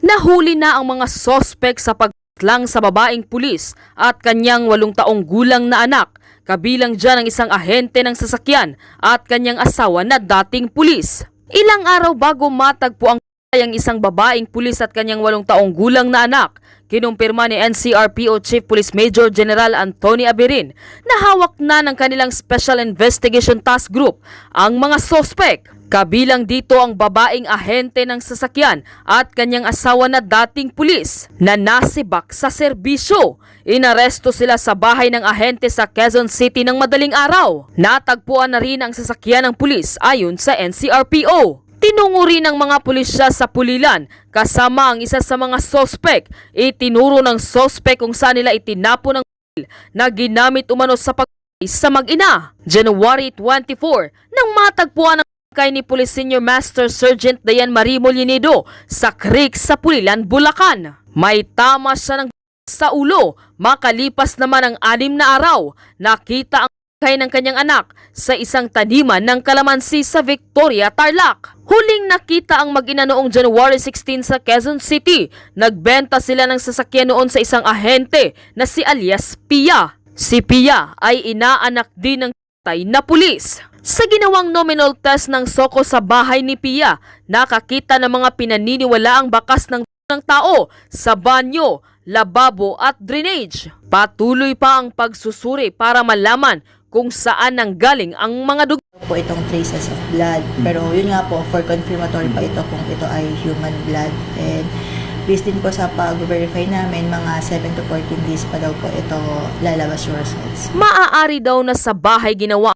Nahuli na ang mga sospek sa paglang sa babaeng pulis at kanyang 8 taong gulang na anak, kabilang dyan ang isang ahente ng sasakyan at kanyang asawa na dating pulis. Ilang araw bago matagpo ang isang babaeng pulis at kanyang 8 taong gulang na anak, kinumpirma ni NCRPO Chief Police Major General Anthony Aberin na hawak na ng kanilang Special Investigation Task Group ang mga sospek. Kabilang dito ang babaeng ahente ng sasakyan at kanyang asawa na dating pulis na nasibak sa serbisyo. Inaresto sila sa bahay ng ahente sa Quezon City ng madaling araw. Natagpuan na rin ang sasakyan ng pulis ayon sa NCRPO. Tinungo rin ng mga pulisya sa Pulilan kasama ang isa sa mga sospek. Itinuro ng sospek kung saan nila itinapon ang na ginamit umano sa pagpatay sa mag-ina. January 24, nang matagpuan ang kay ni Police Senior Master Sergeant Dayan Marie Molinido sa creek sa Pulilan, Bulacan. May tama siya ng sa ulo. Makalipas naman ang 6 na araw, nakita ang kay ng kanyang anak sa isang taniman ng kalamansi sa Victoria, Tarlac. Huling nakita ang mag-ina noong January 16 sa Quezon City. Nagbenta sila ng sasakyan noon sa isang ahente na si alias Pia. Si Pia ay inaanak din ng patay na pulis. Sa ginawang nominal test ng SOCO sa bahay ni Pia, nakakita ng mga pinaniniwalaang bakas ng tao sa banyo, lababo at drainage. Patuloy pa ang pagsusuri para malaman kung saan nanggaling ang mga dugo. Po itong traces of blood, pero yun nga po, for confirmatory pa ito kung ito ay human blood. And based din po sa pag-verify namin, mga 7 to 14 days pa daw po ito lalabas yung results. Maaari daw na sa bahay ginawa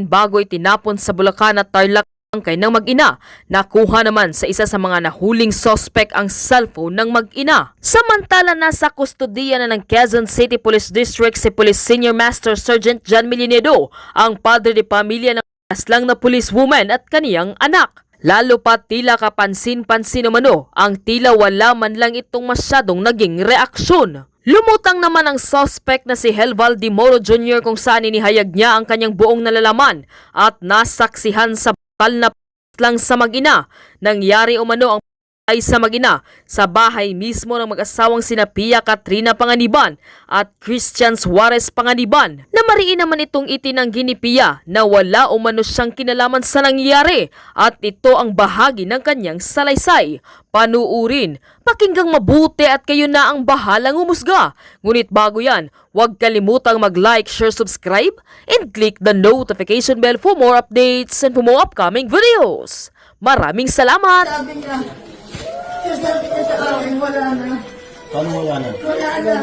bago itinapon sa Bulacan at Tarlac ang kay ng mag-ina. Nakuha naman sa isa sa mga nahuling sospek ang cellphone ng mag-ina. Samantala nasa kustodiya na ng Quezon City Police District si Police Senior Master Sergeant John Milinedo, ang padre de pamilya ng aslang na policewoman at kaniyang anak. Lalo pa tila kapansin-pansin umano ang tila wala man lang itong masyadong naging reaksyon. Lumutang naman ang suspect na si Helval Di Moro Jr. kung saan inihayag niya ang kanyang buong nalalaman at nasaksihan sa bakal na lang sa mag-ina. Nangyari umano ang ay sa mag-ina sa bahay mismo ng mag-asawang sina Pia Katrina Panganiban at Christian Suarez Panganiban, na mariin naman itong itinanggi ni Pia na wala umano siyang kinalaman sa nangyari at ito ang bahagi ng kanyang salaysay. Panuurin, pakinggang mabuti at kayo na ang bahalang umusga. Ngunit bago yan, huwag kalimutang mag-like, share, subscribe, and click the notification bell for more updates and for more upcoming videos. Maraming salamat! Sabi niya sa akin, wala na. Paano wala na? Wala na.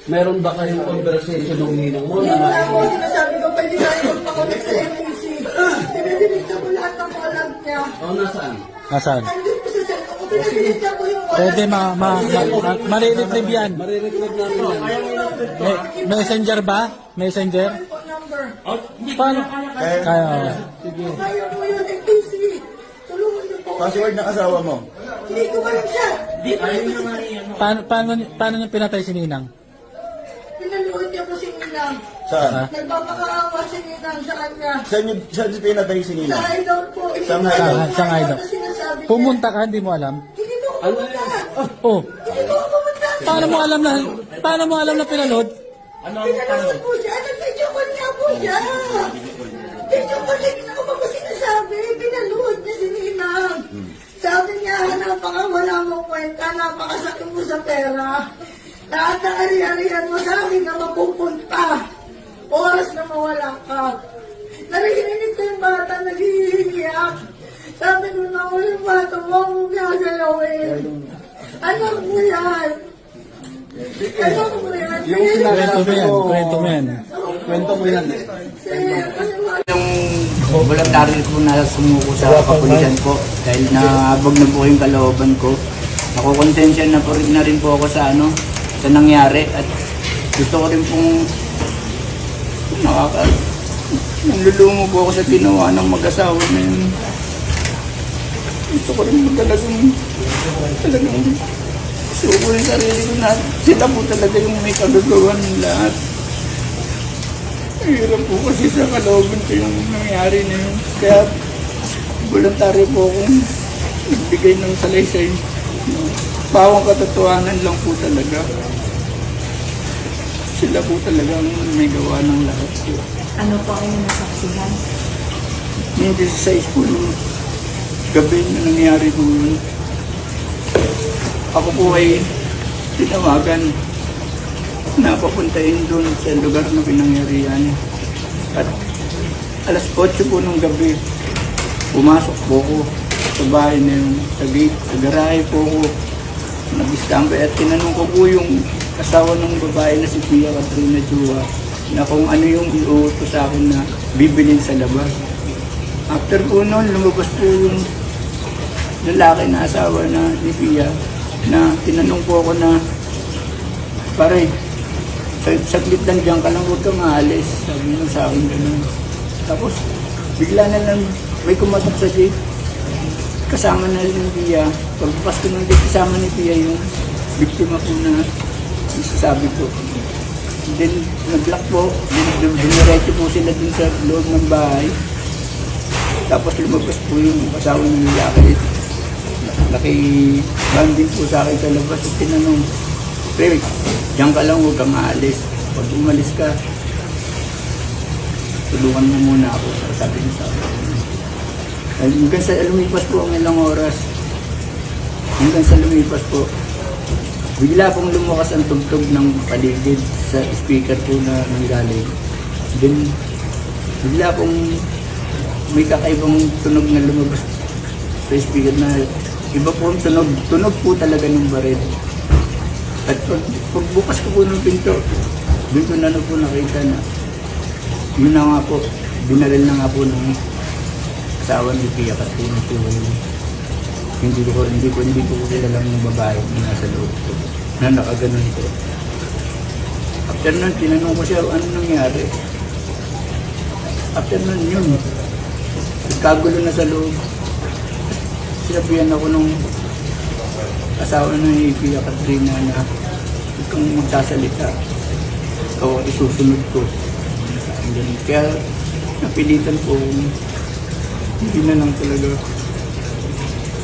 Meron ba kayong conversation ng ninong mo? Yun na ako, sinasabi ko, pwede tayo magpakonect sa MPC. Pinadinig ko lahat ng alam niya. Nasaan? Nasaan? Nandun po sa cellphone ko, pinadinig ko yung Pwede mariretrieve yan. Mariretrieve namin yan. Messenger ba? Messenger? number. Paano? Kaya. Kaya po yun, MPC. Tulungan niyo po. Password ng asawa mo. Hindi ko alam siya. Paano niya pinatay si Ninang? Pinaluhod niya po si Ninang. Saan? Nagpapakaawa si Ninang sa kanya. Saan si pinatay si Sa Nina? hideout po. Sa hideout? Sa hideout. Na sinasabi niya. Pumunta ka, hindi mo alam? Hindi ko ako pumunta. Oh, Hindi ko ako pumunta. paano mo alam na pinaload? Pinanood po siya. Nag-video call niya po siya. Video call niya. Hindi ako pa sinasabi. Pinanood niya si Ninang. Sabi niya, napakawala mong kwenta. Napakasakit mo sa pera. Lahat ng ari-arihan mo sa akin na mapupunta. Oras na mawala ka. Narinig ko yung bata nag-iiyak. Sabi ko na ako yung bata mo akong gagalawin. Anak mo yan. Anak mo yan. Kwento mo yan. Kwento mo yan. Yung voluntary po na sumuko sa kapulisan po dahil nahabag na po yung kalooban ko. Nakukonsensya na rin po ako sa sa nangyari at gusto ko rin pong nanlulungo po ako sa ginawa ng mag-asawa na yun. Gusto ko rin talagang suko yung sarili ko na sila po talaga yung may kagagawan ng lahat. Hirap po kasi sa kalooban ko yung nangyari na yun. Kaya voluntary po akong nagbigay ng salaysay Bawang katotohanan lang po talaga. Sila po talaga ang may gawa ng lahat po. Ano po ang nasaksihan? May 16 po nung gabi na nangyari po yun. Ako po ay tinawagan na papuntahin doon sa lugar na pinangyarihan. At alas 8 po nung gabi, pumasok po ko sa bahay na yun, sa gate, sa garahe po ko. Nag-stampe at tinanong ko po yung asawa ng babae na si Pia Katrina Chua na kung ano yung iuutos sa akin na bibilin sa labas. After po noon, lumabas po yung lalaki na asawa na ni Pia na tinanong po ako na, pare, saglit lang dyan ka lang, huwag kang maalis. Sabi niya sa akin gano'n. Tapos, bigla na lang may kumatok sa gate. Kasama na rin ni Pia. Pagbukas ko ng gate, kasama ni Pia yung biktima po na isasabi ko. Then, nag-lock po. Dumiretso po sila dun sa loob ng bahay. Tapos lumabas po yung asawa ng lalaki. Nakibanding po sa akin sa labas at tinanong, Rick, diyan ka lang, huwag kang maalis. Pag umalis ka, tulungan mo muna ako. Sabi niya sa akin. Hanggang sa lumipas po ang ilang oras. Hanggang sa lumipas po, bigla pong lumakas ang tugtog ng paligid sa speaker po na nanggaling. Then, bigla pong may kakaibang tunog na lumabas sa speaker na iba po ang tunog. Tunog po talaga ng baril. At pagbukas ko po ng pinto, doon ko na po nakita na yun na nga po, binaril na nga po ng asawa ni Pia Katrina Chua. Hindi ko kilalang yung babae na nasa loob ko, na nakaganon ko. After nun, tinanong ko siya, ano nangyari? After nun, yun, nagkagulo na sa loob. Sinabihan ako nung asawa ni Pia Katrina na huwag kang magsasalita. Ikaw ang isusunod ko. Kaya napilitan po hindi na lang talaga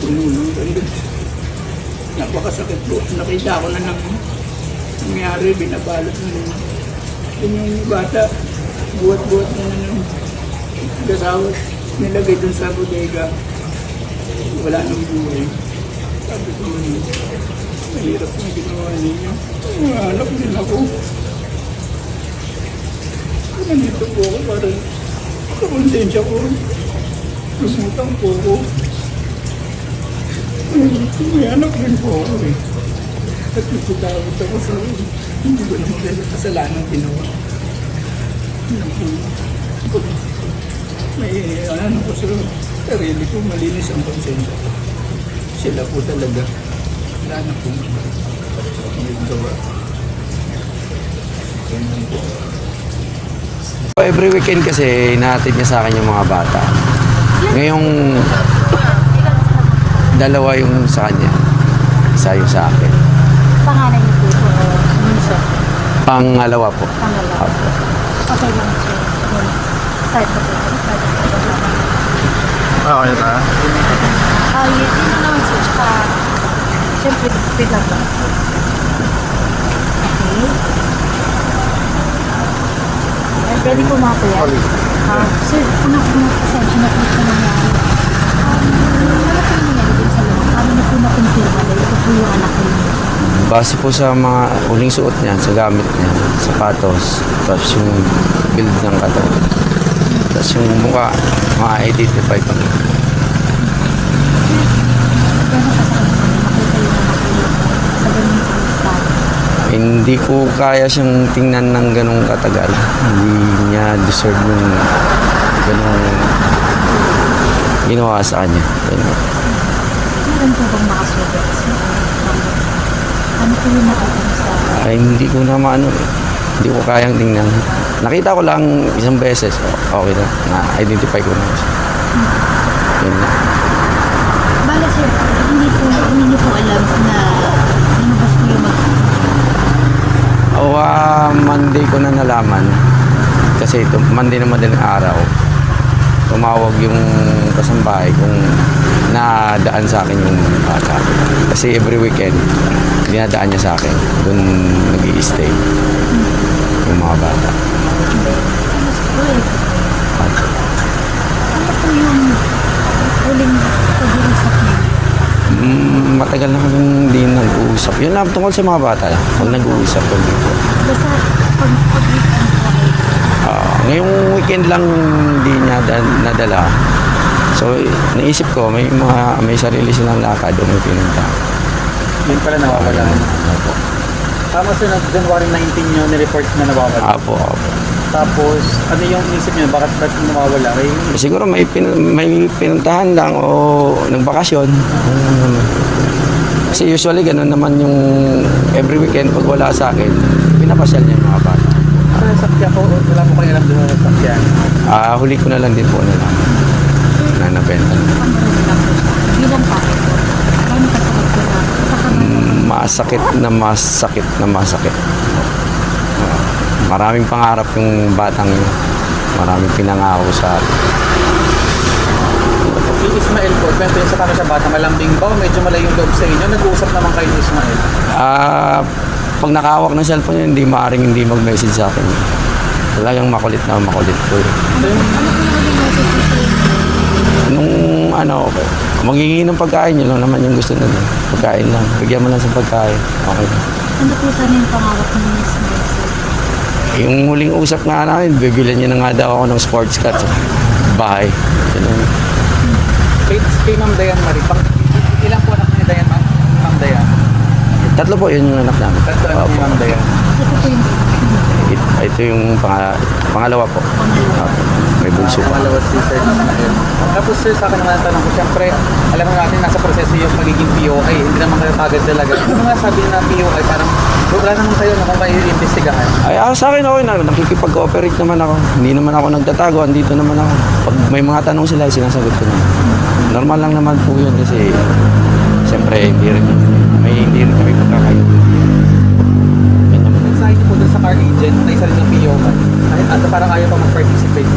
tumulong. Napakasakit po. Nakita ko na nang nangyari, binabalot na rin. Yung bata, buhat-buhat na ng gasawat, nilagay dun sa bodega. Wala nang buhay. Sabi ko naman, mahirap na ginawa ninyo. Hanap din ako. Nandito po ako para kakonsensya ko. Lumutang po ako. May anak din po ako eh. At nagtutawag ako sa hindi ko naman dahil kasalanan ginawa. May ano ko sa sarili ko, malinis ang konsensya. Sila po talaga. Wala na po may gawa. Ganyan po. Every weekend kasi natin niya sa akin yung mga bata. Ngayong dalawa yung sa kanya. Isa yung sa akin. Pangalan niyo po po, minsan. Pangalawa po. Pangalawa. Opo. Okay lang siya. Start po po. Okay na. Yun naman siya. Tsaka, siyempre, wait lang ba? Okay. Pwede po mga kuya. Sir, anak po na pasensya na po siya nangyari. Ano po yung nangyari din sa loob? Ano na po na-confirma na ito po yung anak niyo? Base po sa mga huling suot niya, sa gamit niya, sapatos, tapos yung build ng katawan. Tapos yung mukha, ma-identify pa rin. Hindi ko kaya siyang tingnan ng ganong katagal. Hindi niya deserve yung ganong ginawa sa kanya. Ganun. Meron po bang makasugat? Ano po yung nakita mo sa Ay, hindi ko na maano. Hindi ko kayang tingnan. Nakita ko lang isang beses. Okay na. Na-identify ko na siya. Yun na. Bala sir, hindi niyo po alam na lumabas po yung Monday ko na nalaman. Kasi ito, Monday na madaling araw. Tumawag yung kasambahay kung na daan sa akin yung bata. Kasi every weekend, dinadaan niya sa akin. Doon nag-i-stay yung mga bata. Ano po yung huling pag-iusap niyo? Matagal na kami hindi nag-uusap. Yun lang tungkol sa mga bata. Pag nag-uusap ko dito. Basta pag-weekend po ay Ngayong weekend lang hindi niya nadala. So, naisip ko, may sarili silang lakad o may pinunta. Yun pala nawawala. Tama sir, January 19 nyo ni-report na nawawala. Apo. Tapos, ano yung isip nyo? Bakit nawawala? Siguro may pinuntahan lang o nagbakasyon. Kasi usually ganun naman yung every weekend pag wala sa akin, pinapasyal niya yung mga bata. Sa sakya ko, wala mo kayo alam doon sa sakyan. Huli ko na lang din po nila na nabenta. bilang pare po. Paano kasakit ko na? Masakit na masakit. Maraming pangarap yung batang yun. Maraming pinangako sa akin. Si Ismael po, kwento yun sa kami sa bata, malambing ba o medyo malayo yung loob sa inyo? Nag-uusap naman kayo ni Ismael. Pag nakahawak ng cellphone yun, hindi maaaring hindi mag-message sa akin. Talagang makulit po. Nung magiging ng pagkain, yun lang naman yung gusto nun. Pagkain lang. Bigyan mo lang sa pagkain. Okay. Ano po sana yung pangawak ni Ismael? Yung huling usap nga namin, bibilan niya na nga daw ako ng sports car sa bahay. Ganun. Kay Ma'am Dayan Marie, ilang po anak ni Dayan, Ma'am Dayan? 3 po, yun yung anak namin. Tatlo anak ni Ma'am Dayan. Ito po yung Ito yung pangalawa po. May bunso pa. Pangalawa si Sir Ismael. Tapos sir, sa akin naman ang tanong ko, siyempre, alam mo natin, nasa proseso yung pagiging POI. Hindi naman kayo kagad talaga. Ano nga sabi na POI, parang wala naman kayo na kung kayo iimbestigahan. Sa akin okay na, nakikipag-cooperate naman ako. Hindi naman ako nagtatago, andito naman ako. Pag may mga tanong sila, sinasagot ko naman. Normal lang naman po yun kasi siyempre hindi rin kami pagkakayo. Mensahe niyo po doon sa car agent na isa rin ng POI. At parang ayaw pa mag-participate.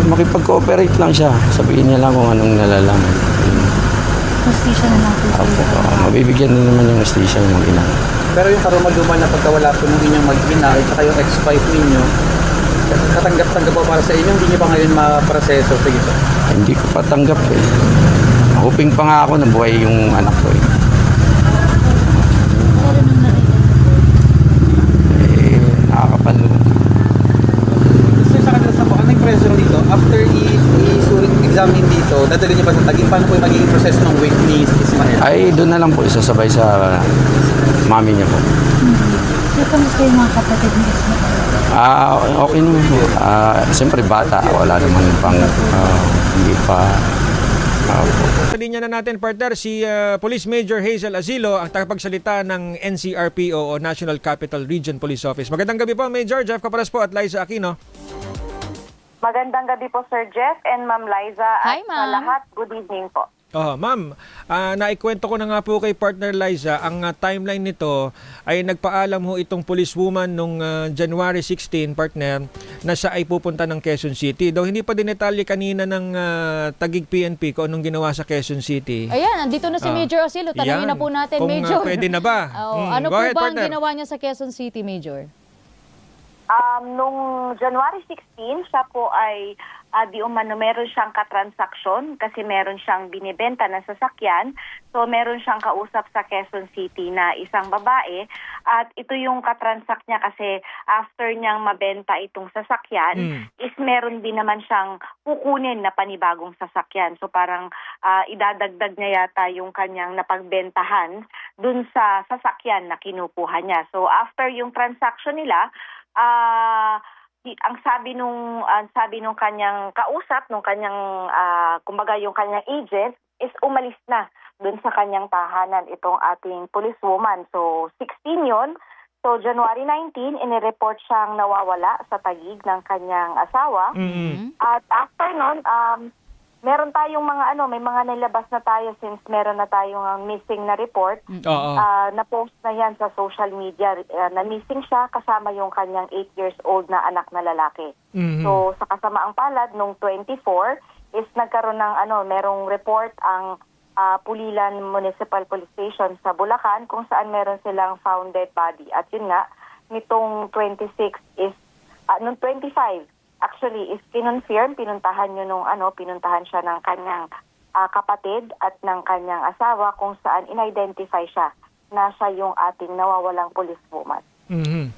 Makipag-cooperate lang siya. Sabihin niya lang kung anong nalalaman. hostisya na lang po. Mabibigyan din naman yung hostisya yung mag-ina. Pero yung karumal-dumal na pagkawala po ng inyong mag-ina at saka yung ex-wife ninyo, katanggap-tanggap po para sa inyo, hindi niyo pa ngayon maproseso. Sige po. Hindi ko pa tanggap eh. Hoping pa nga ako na buhay yung anak ko eh. Pero nung nakita Nakakapalo. Sir, sa kanila sa po, anong pressure dito? After i-examine dito, dadali niyo ba sa Taguig? Paano po yung magiging proseso ng weight ni Ismael? Ay, doon na lang po isasabay sa mami niya po. kamusta yung mga kapatid ni Ismael? Okay naman po. Siyempre bata, wala naman pang hindi pa. Sa linya na natin, partner, si Police Major Hazel Azilo, ang tagapagsalita ng NCRPO o National Capital Region Police Office. Magandang gabi po, Major. Jeff Caparas po at Liza Aquino. Magandang gabi po, Sir Jeff and Ma'am Liza. Hi, at ma'am. sa lahat, good evening po. Ma'am, naikwento ko na nga po kay partner Liza, ang timeline nito ay nagpaalam ho itong policewoman nung January 16, partner, na siya ay pupunta ng Quezon City. Though hindi pa dinetalye kanina ng Taguig PNP kung anong ginawa sa Quezon City. Ayan, andito na si Major Osilo. Tanungin na po natin, kung, Major. Pwede na ba? Ano Go po ahead, ba ang partner. ginawa niya sa Quezon City, Major? Nung January 16, siya po ay di umano meron siyang katransaksyon kasi meron siyang binibenta na sasakyan. So meron siyang kausap sa Quezon City na isang babae at ito yung katransak niya kasi after niyang mabenta itong sasakyan is meron din naman siyang kukunin na panibagong sasakyan. So parang idadagdag niya yata yung kanyang napagbentahan dun sa sasakyan na kinukuha niya. So after yung transaction nila, ang sabi nung kanyang kausap, nung kanyang kumbaga yung kanyang agent is umalis na doon sa kanyang tahanan itong ating policewoman. So 16 yon. So January 19 inireport siyang nawawala sa Taguig ng kanyang asawa. At after nun, meron tayong may mga nilabas na tayo since meron na tayong missing na report. Na-post na yan sa social media na missing siya kasama yung kanyang 8 years old na anak na lalaki. So sa kasamaang palad nung 24 is nagkaroon ng merong report ang Pulilan Municipal Police Station sa Bulacan kung saan meron silang found dead body. At yun nga, nitong 26 is, nung 25 actually is kinonfirm, pinuntahan siya ng kanyang kapatid at ng kanyang asawa kung saan in-identify siya na siya yung ating nawawalang policewoman. Mhm.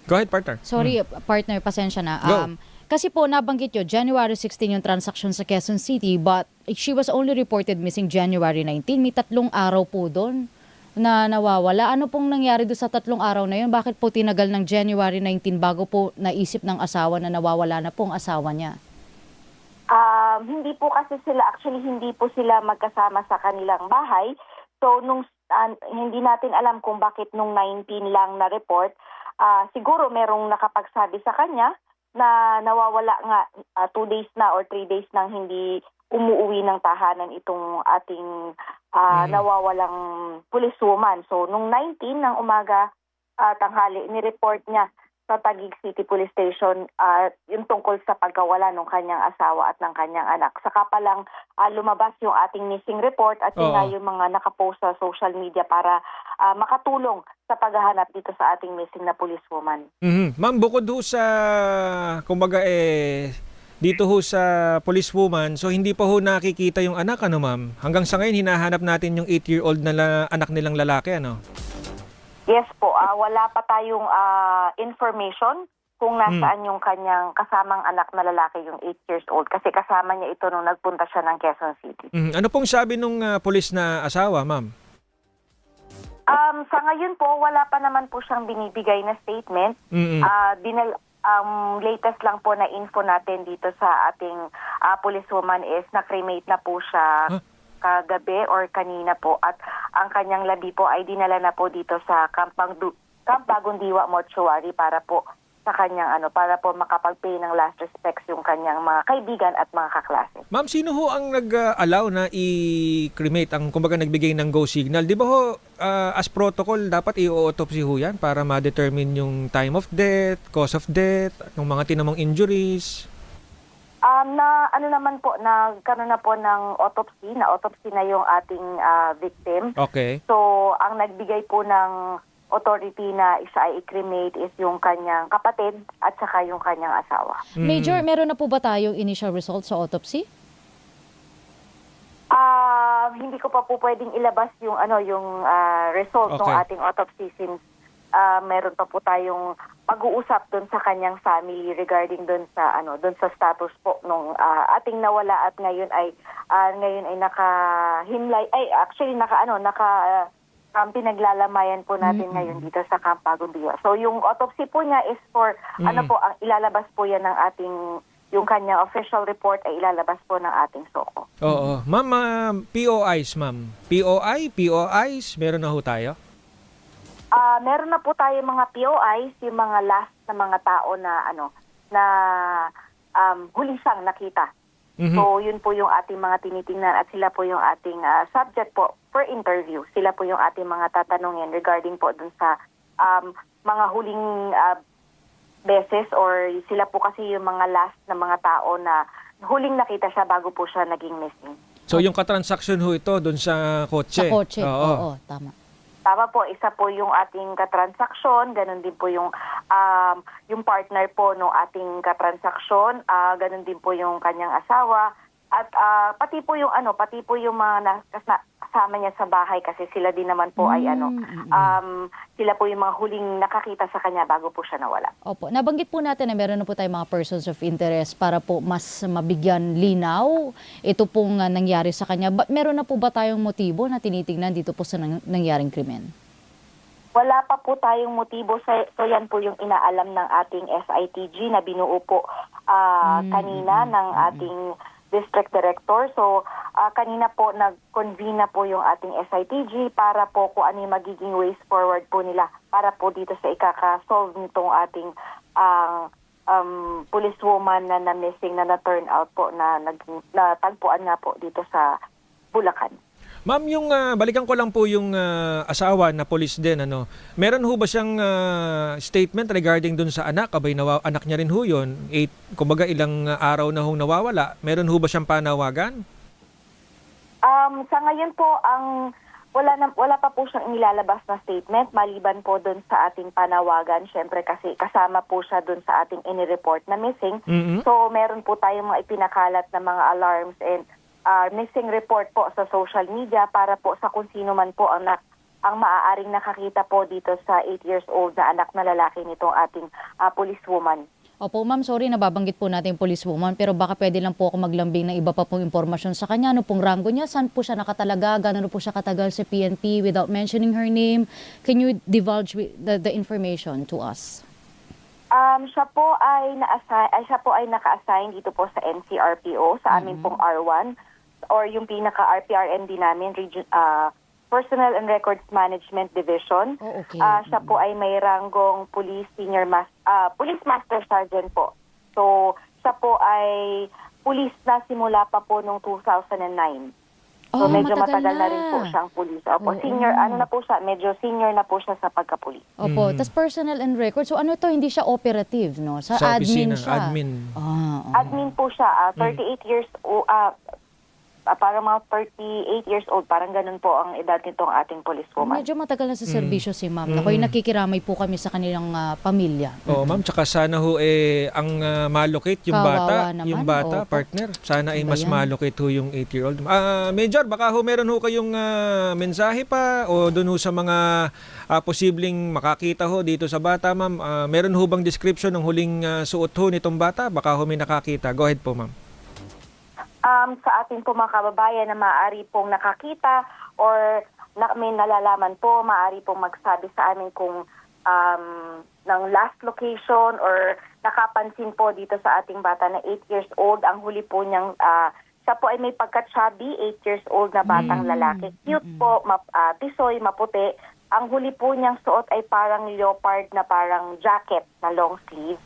Go ahead, partner. Sorry, partner, pasensya na. Go. Kasi po, nabanggit nyo, January 16 yung transaction sa Quezon City, but she was only reported missing January 19. May 3 araw po doon na nawawala. Ano pong nangyari doon sa 3 araw na yun? Bakit po tinagal ng January 19 bago po naisip ng asawa na nawawala na po ang asawa niya? Hindi po kasi hindi po sila magkasama sa kanilang bahay. So, hindi natin alam kung bakit nung 19 lang na report. Siguro merong nakapagsabi sa kanya na nawawala nga 2 days na or 3 days nang hindi umuwi ng tahanan itong ating nawawalang policewoman. So, nung 19 ng umaga, tanghali, ni-report niya sa Taguig City Police Station yung tungkol sa pagkawala ng kanyang asawa at ng kanyang anak. Saka pa lang lumabas yung ating missing report at yun nga yung mga nakapost sa social media para makatulong sa paghahanap dito sa ating missing na policewoman. Mhm. Ma'am, bukod ho sa, kumbaga dito ho sa policewoman, so hindi pa ho nakikita yung anak, ano ma'am? Hanggang sa ngayon, hinahanap natin yung 8-year-old na anak nilang lalaki, ano? Yes po, wala pa tayong information kung nasaan yung kanyang kasamang anak na lalaki, yung 8 years old. Kasi kasama niya ito nung nagpunta siya ng Quezon City. Mhm. Ano pong sabi nung police na asawa, ma'am? Sa ngayon po, wala pa naman po siyang binibigay na statement. Latest lang po na info natin dito sa ating policewoman is na-cremate na po siya kagabi or kanina po. At ang kanyang labi po ay dinala na po dito sa Camp Bagong Diwa Mortuary para po sa kanyang para po makapag-pay ng last respects yung kanyang mga kaibigan at mga kaklase. Ma'am, sino ho ang nag-allow na i-cremate, ang kumbaga nagbigay ng go signal? Di ba ho, as protocol, dapat i-autopsy ho yan para ma-determine yung time of death, cause of death, ng mga tinamong injuries? Nagkaroon na po ng autopsy na yung ating victim. Okay. So, ang nagbigay po ng authority na isa ay i-cremate is yung kanyang kapatid at saka yung kanyang asawa. Major, meron na po ba tayong initial result sa autopsy? Hindi ko pa po pwedeng ilabas yung result ng ating autopsy since meron pa po tayong pag-uusap doon sa kanyang family regarding doon sa status po nung ating nawala at ngayon ay nakahimlay pinaglalamayan po natin ngayon dito sa Camp Bagong Diwa. So yung autopsy po niya is for ang ilalabas po yan ng ating yung kanyang official report ay ilalabas po ng ating SOCO. Oo. Ma'am, POIs, ma'am. POIs, meron na ho tayo? Meron na po tayo mga POIs, yung mga last na mga tao na huli siyang nakita. Mhm. So, yun po yung ating mga tinitingnan at sila po yung ating subject po for interview. Sila po yung ating mga tatanungin regarding po dun sa mga huling beses or sila po kasi yung mga last na mga tao na huling nakita siya bago po siya naging missing. So yung katransaksyon ho ito dun sa kotse? Sa kotse, Oo. oo, tama. Tama po, isa po yung ating katransaksyon, ganun din po yung partner po ng ating katransaksyon, ganun din po yung kanyang asawa at pati po yung mga kasama niya sa bahay kasi sila din naman po ay sila po yung mga huling nakakita sa kanya bago po siya nawala. Opo, nabanggit po natin na meron na po tayong mga persons of interest para po mas mabigyan linaw ito pong nangyari sa kanya. Meron na po ba tayong motibo na tinitingnan dito po sa nangyaring krimen? Wala pa po tayong motibo. So yan po yung inaalam ng ating SITG na binuo po kanina ng ating district director. So kanina po nag-convene na po yung ating SITG para po kung ano yung magiging ways forward po nila para po dito sa ikaka-solve nitong ating policewoman na missing na turn out po na natagpuan nga po dito sa Bulacan. Ma'am, yung balikan ko lang po yung asawa na police din, meron ho ba siyang statement regarding dun sa anak? Abay, anak niya rin ho yun. Kumbaga ilang araw na hong nawawala. Meron ho ba siyang panawagan? Sa ngayon po, wala pa po siyang inilalabas na statement maliban po doon sa ating panawagan. Syempre kasi kasama po siya doon sa ating inireport na missing. So meron po tayong mga ipinakalat na mga alarms and missing report po sa social media para po sa kung sino man po ang maaaring nakakita po dito sa 8 years old na anak na lalaki nitong ating policewoman. Opo, ma'am, sorry, nababanggit po natin yung policewoman, pero baka pwede lang po ako maglambing ng iba pa pong impormasyon sa kanya. Ano pong rango niya? Saan po siya nakatalaga? Gano'n po siya katagal sa PNP without mentioning her name? Can you divulge the information to us? Siya po ay naka-assign dito po sa NCRPO, sa amin pong R1, or yung pinaka-RPRMD namin, Personnel and Records Management Division. Oh, okay. Siya po ay may ranggong Police Master Sergeant po. So, siya po ay police na simula pa po noong 2009. So, medyo matagal na rin po siyang police. Opo, senior, medyo senior na po siya sa pagka-police. Opo, tas personnel and records. So ano to, hindi siya operative, no? Sa admin opisina, siya. Admin po siya, 38 years old, parang mga 38 years old, parang ganun po ang edad nitong ating policewoman. Medyo matagal na sa serbisyo si ma'am. Ako'y nakikiramay po kami sa kanilang pamilya. Oo, ma'am, tsaka sana ho ang malocate yung Kawawa bata, naman. yung bata, Opo. partner. Sana ay Ba mas yan? malocate ho yung 8-year-old. Major, baka ho meron ho kayong mensahe pa o doon ho sa mga posibleng makakita ho dito sa bata, ma'am. Meron ho bang description ng huling suot ho nitong bata? Baka ho may nakakita. Go ahead po, ma'am. Sa ating po mga kababayan na maaari pong nakakita or may nalalaman po, maaari pong magsabi sa amin kung ng last location or nakapansin po dito sa ating bata na 8 years old. Ang huli po niyang, siya po ay may pagka-chubby, 8 years old na batang lalaki. Cute po, tisoy, maputi. Ang huli po niyang suot ay parang leopard na parang jacket na long sleeve.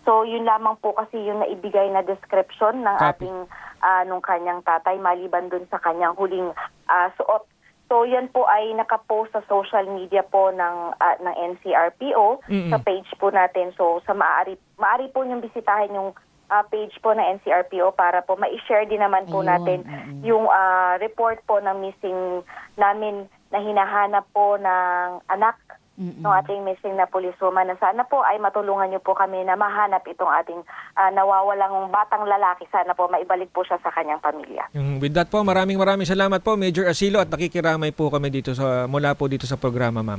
So yun lamang po kasi yung naibigay na description ng ating nung kanyang tatay maliban dun sa kanyang huling suot. So yan po ay nakapost sa social media po ng NCRPO sa page po natin. So sa maaari po niyong bisitahin yung page po ng NCRPO para po ma-share din naman po natin yung report po ng missing namin na hinahanap po ng anak ng ating missing na policewoman na sana po ay matulungan niyo po kami na mahanap itong ating nawawalang batang lalaki. Sana po maibalik po siya sa kanyang pamilya. With that po, maraming salamat po, Major Asilo, at nakikiramay po kami dito mula po dito sa programa, ma'am.